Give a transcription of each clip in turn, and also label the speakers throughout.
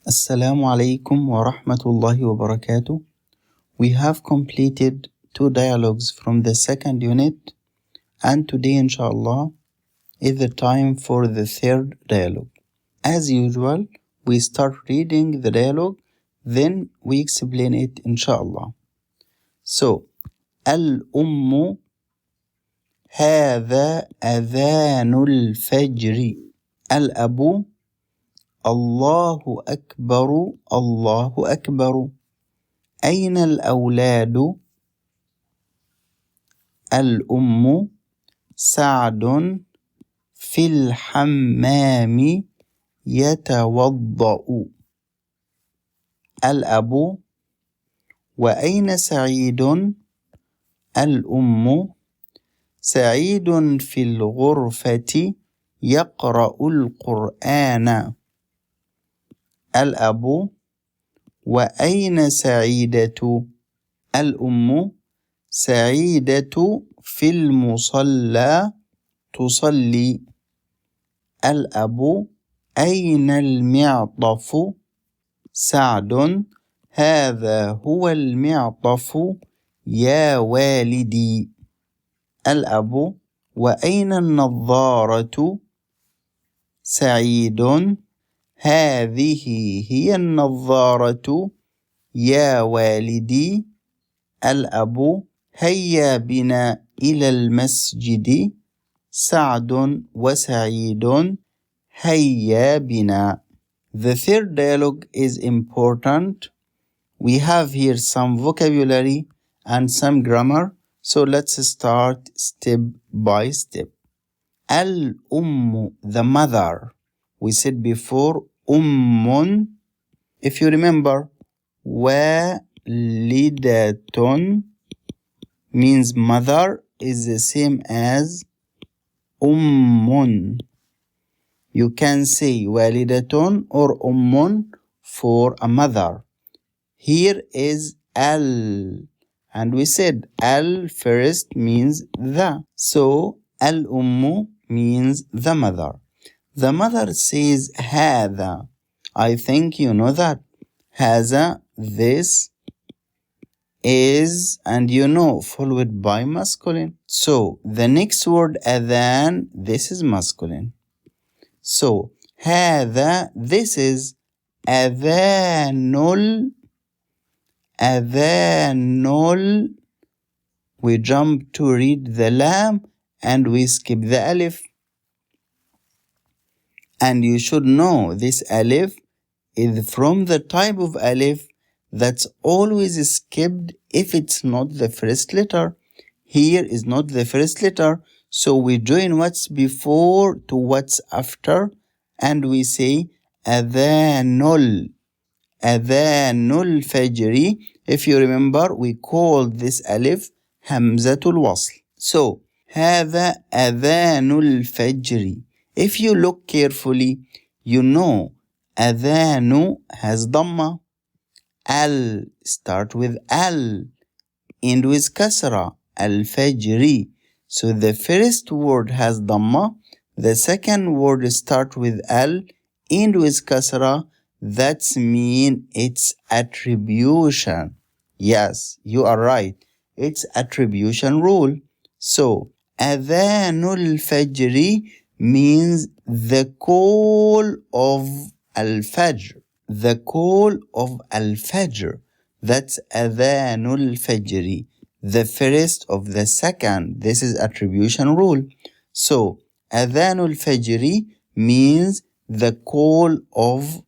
Speaker 1: Assalamu alaikum wa rahmatullahi wa barakatuh. We have completed 2 dialogues from the second unit, and today, inshallah, is the time for the third dialogue. As usual, we start reading the dialogue, then we explain it, inshallah. So, Al-Ummu هذا أذان الفجر. الأب الله أكبر الله أكبر. أين الأولاد؟ الأم سعد في الحمام يتوضأ. الأب وأين سعيد؟ الأم سعيد في الغرفة يقرأ القرآن. الأب وأين سعيدة؟ الأم سعيدة في المصلى تصلي. الأب أين المعطف؟ سعد هذا هو المعطف يا والدي. الأب وأين النظارة؟ سعيد هذه هي النظارة يا والدي. الأب هيا بنا إلى المسجد. سعد وسعيد هيا بنا. The third dialogue is important. We have here some vocabulary and some grammar. So let's start step by step. Al-Ummu, the mother. We said before, Ummun. If you remember, Walidatun means mother is the same as Ummun. You can say Walidatun or Ummun for a mother. Here is Al. And we said Al first means the. So Al-Ummu means the mother. The mother says هذا. I think you know that. هذا, this, is, and you know, followed by masculine. So the next word adhan, this is masculine. So هذا, this is adhanul. Adhanul. We jump to read the lam and we skip the alif. And you should know this alif is from the type of alif that's always skipped if it's not the first letter. Here is not the first letter, so we join what's before to what's after, and we say adhanul. Adhanul fajri. If you remember, we called this alif hamzatul wasl. So هذا adhanul fajri. If you look carefully, you know adhanu has dhamma. Al start with al, end with kasra. Al-fajri. So the first word has dhamma. The second word start with al, end with kasra. That's mean it's attribution. Yes, you are right. It's attribution rule. So adhanul fajri means the call of al-fajr. The call of al-fajr. That's adhanul fajri. The first of the second. This is attribution rule. So adhanul fajri means the call of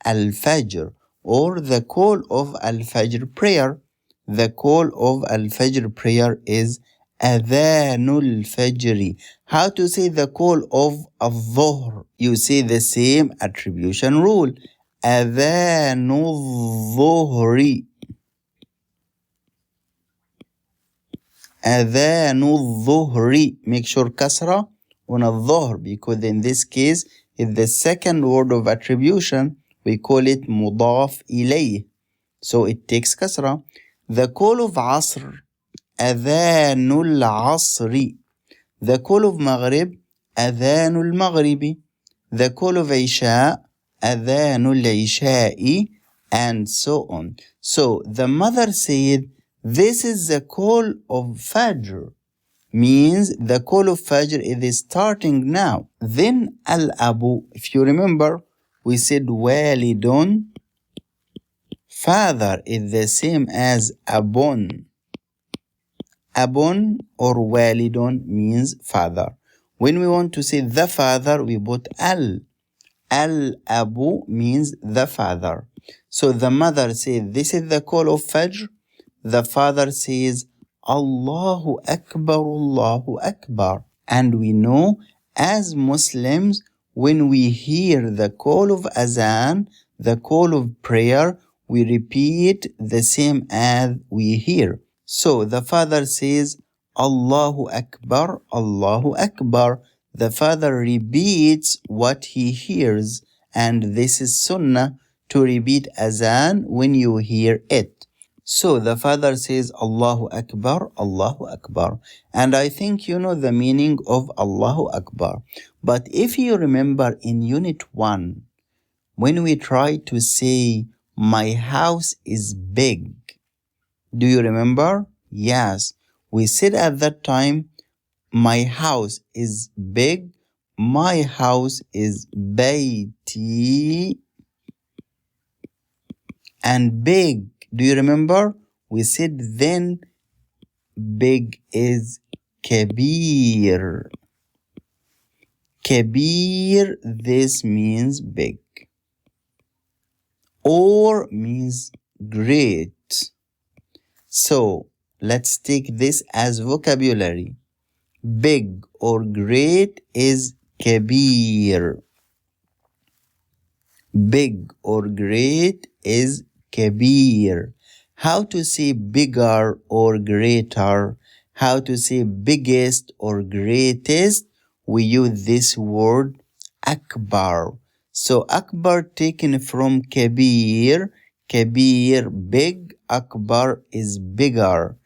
Speaker 1: al-fajr or the call of al-fajr prayer. The call of al-fajr prayer is adhanul fajri. How to say the call of al-dhuhr? You say the same attribution rule. Adhanul dhuhri. Adhanul dhuhri. Make sure kasra on al-dhuhr, because in this case is the second word of attribution. We call it mudaf ilayh. So it takes kasra. The call of asr. Adhanul asri. The call of maghrib. Adhanul maghribi. The call of isha. أذان العشاء, and so on. So the mother said, this is the call of Fajr, means the call of Fajr is starting now. Then Al-Abu, if you remember, we said Walidun, father is the same as Abun. Abun or Walidun means father. When we want to say the father, we put Al. Al-Abu means the father. So the mother says, this is the call of Fajr. The father says, Allahu Akbar, Allahu Akbar. And we know as Muslims, when we hear the call of Azan, the call of prayer, we repeat the same as we hear. So the father says, Allahu Akbar, Allahu Akbar. The father repeats what he hears, and this is sunnah to repeat Azan when you hear it. So the father says Allahu Akbar, Allahu Akbar. And I think you know the meaning of Allahu Akbar. But if you remember in Unit 1, when we try to say, my house is big, do you remember? Yes. We said at that time, my house is big. My house is bayti. And big, do you remember? We said then big is kabir. Kabir, this means big. Or means great. So let's take this as vocabulary. Big or great is kabir. Big or great is kabir. How to say bigger or greater? How to say biggest or greatest? We use this word akbar. So akbar taken from kabir. Kabir big, akbar is bigger.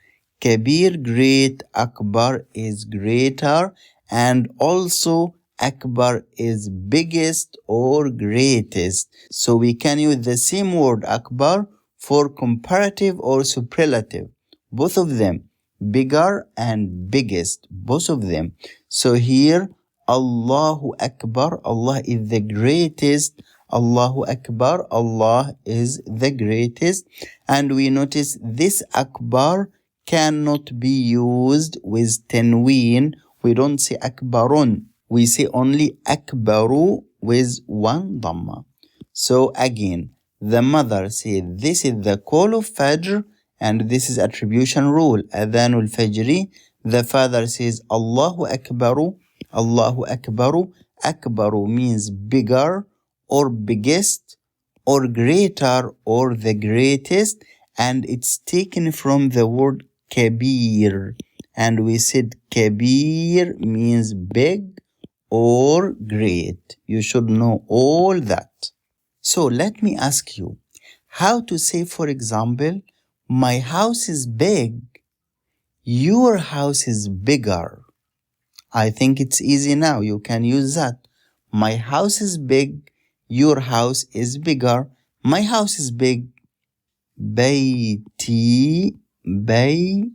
Speaker 1: Kabir great, akbar is greater, and also akbar is biggest or greatest. So we can use the same word akbar for comparative or superlative. Both of them, bigger and biggest, both of them. So here, Allahu Akbar, Allah is the greatest. Allahu Akbar, Allah is the greatest. And we notice this Akbar cannot be used with tanween. We don't say Akbarun. We say only Akbaru with one dhamma. So again, the mother said, this is the call of Fajr, and this is attribution rule, Adhanul Fajri. The father says, Allahu Akbaru, Allahu Akbaru. Akbaru means bigger or biggest or greater or the greatest, and it's taken from the word kabir. And we said kabir means big or great. You should know all that. So let me ask you, how to say, for example, my house is big, your house is bigger. I think it's easy now. You can use that. My house is big, your house is bigger. My house is big. Bayti, bayti,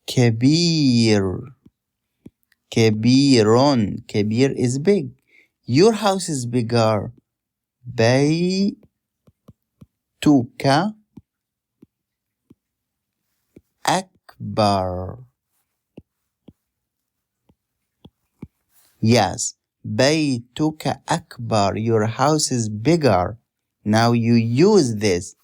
Speaker 1: kabir. Kabirun, kabir is big. Your house is bigger. Baytuka akbar. Yes, Baytuka akbar. Your house is bigger. Now you use this.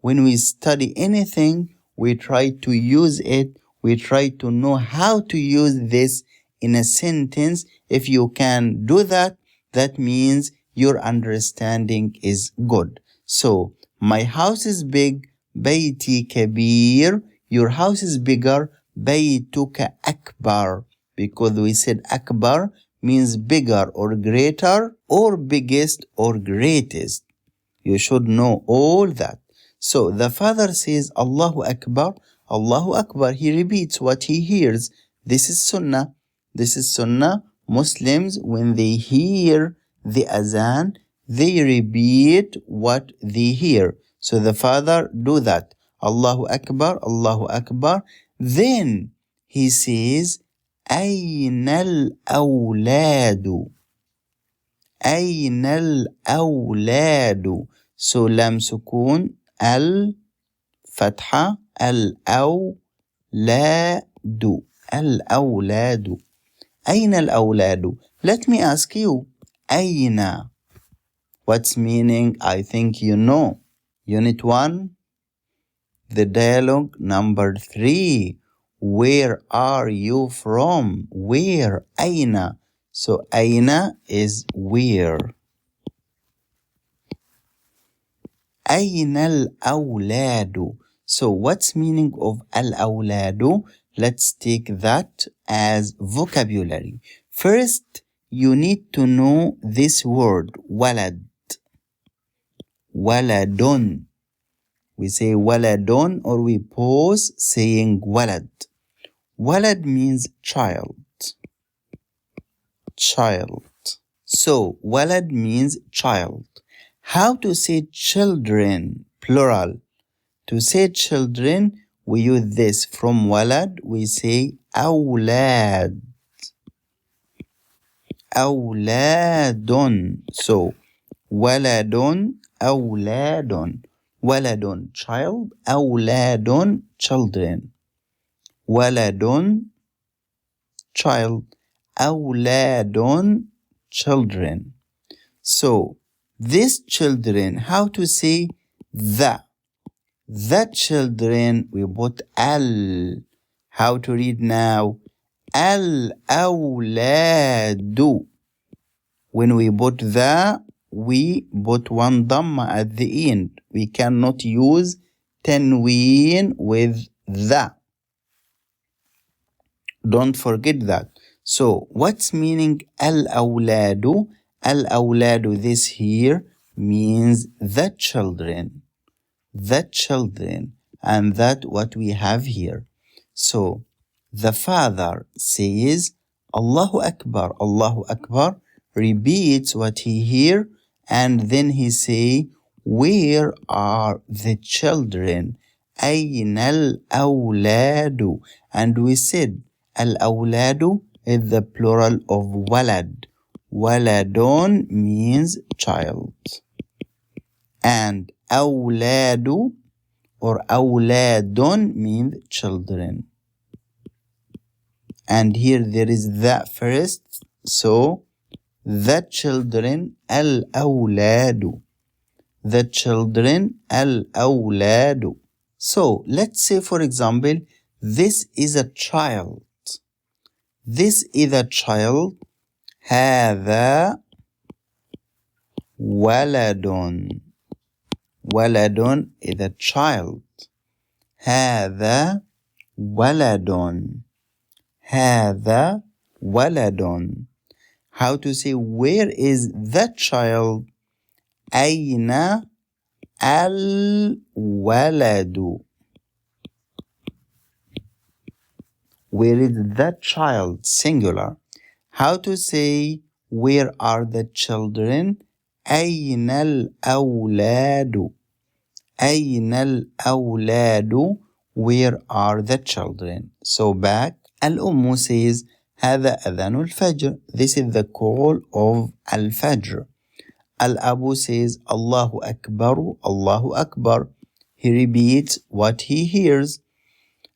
Speaker 1: When we study anything, we try to use it. We try to know how to use this in a sentence. If you can do that, that means your understanding is good. So, my house is big, Bayti kabir. Your house is bigger, Baytuka akbar. Because we said akbar means bigger or greater or biggest or greatest. You should know all that. So the father says Allahu Akbar, Allahu Akbar. He repeats what he hears. This is sunnah. This is sunnah Muslims, when they hear the azan, they repeat what they hear. So the father do that. Allahu Akbar, Allahu Akbar. Then he says, أين الأولاد? أين الأولاد? So لام سكون الفتحة الأولاد. الأولاد. أين الأولاد? Let me ask you, أين? What's meaning? I think you know. Unit 1, the dialogue number 3. Where are you from? Where? أين? So أين is where. أين الأولاد? So what's meaning of الأولاد? Let's take that as vocabulary. First, you need to know this word, walad. Waladun. We say waladun or we pause saying walad. Walad means child. Child. So walad means child. How to say children, plural? To say children, we use this. From walad, we say awlad. Awladun. So waladun, awladun. Waladun, child. Awladun, children. Waladun, child. Awladun, children. So these children, how to say the? The children, we put al. How to read now? Al-awladu. When we put the, we put one dhamma at the end. We cannot use tanween with the. Don't forget that. So, what's meaning al-awladu? Al-awladu, this here means the children. The children. And that what we have here. So, the father says, Allahu Akbar, Allahu Akbar, repeats what he hear, and then he say, where are the children? أين الأولاد? And we said, al-awladu is the plural of walad. Waladun means child. And awladu or awladun means children. And here there is that first. So, the children, al-awladu. The children, al-awladu. So, let's say, for example, this is a child. This is a child. هذا ولد. ولد is a child. هذا ولد. هذا ولد. How to say where is the child? أين الولد. Where is the child? Singular. How to say where are the children? أين الأولاد. أين الأولاد. Where are the children? So back. Al-Ummu says هذا أذان الفجر. This is the call of Al-Fajr. Al-Abu says Allahu Akbar, Allahu Akbar. He repeats what he hears.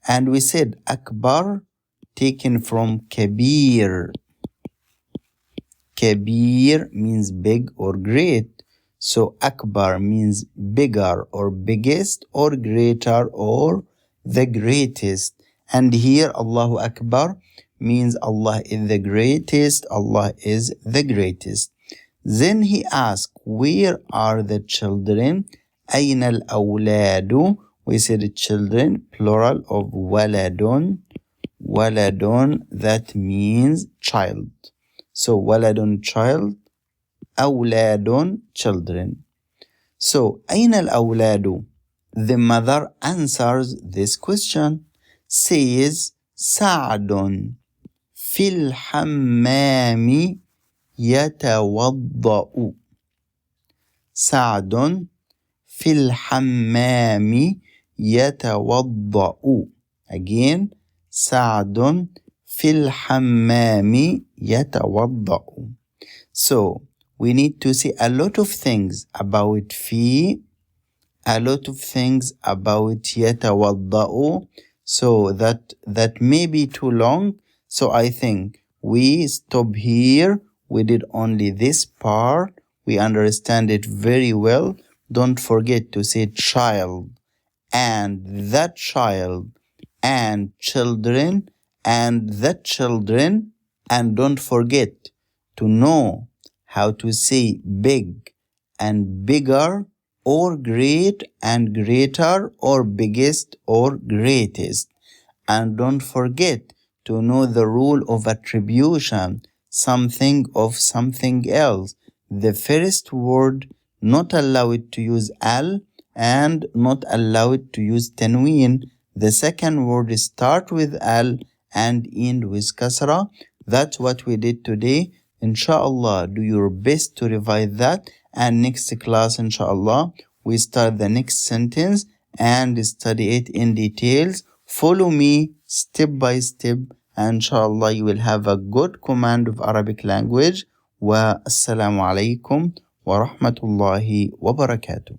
Speaker 1: And we said Akbar taken from Kabir. Kabir means big or great. So Akbar means bigger or biggest or greater or the greatest. And here Allahu Akbar means Allah is the greatest, Allah is the greatest. Then he asked, where are the children? أين الأولاد? We said children, plural of waladun. Waladun, that means child. So waladun, child. أولاد, children. So أين الأولاد? The mother answers this question, says سعد في الحمام يتوضأ. سعد في الحمام يتوضأ. Again, سعد في الحمام يتوضأ. So, we need to see a lot of things about في, a lot of things about يتوضأ. So that may be too long. So I think we stop here. We did only this part. We understand it very well. Don't forget to say child and the child and children and the children, and don't forget to know how to say big and bigger, or great and greater, or biggest or greatest. And don't forget to know the rule of attribution, something of something else. The first word not allowed to use al and not allowed to use tanween. The second word start with al and end with kasra. That's what we did today. Inshallah, do your best to revise that. And next class, inshallah, we start the next sentence and study it in details. Follow me step by step, and inshallah you will have a good command of Arabic language. Wa assalamu alaikum wa rahmatullahi wa barakatuh.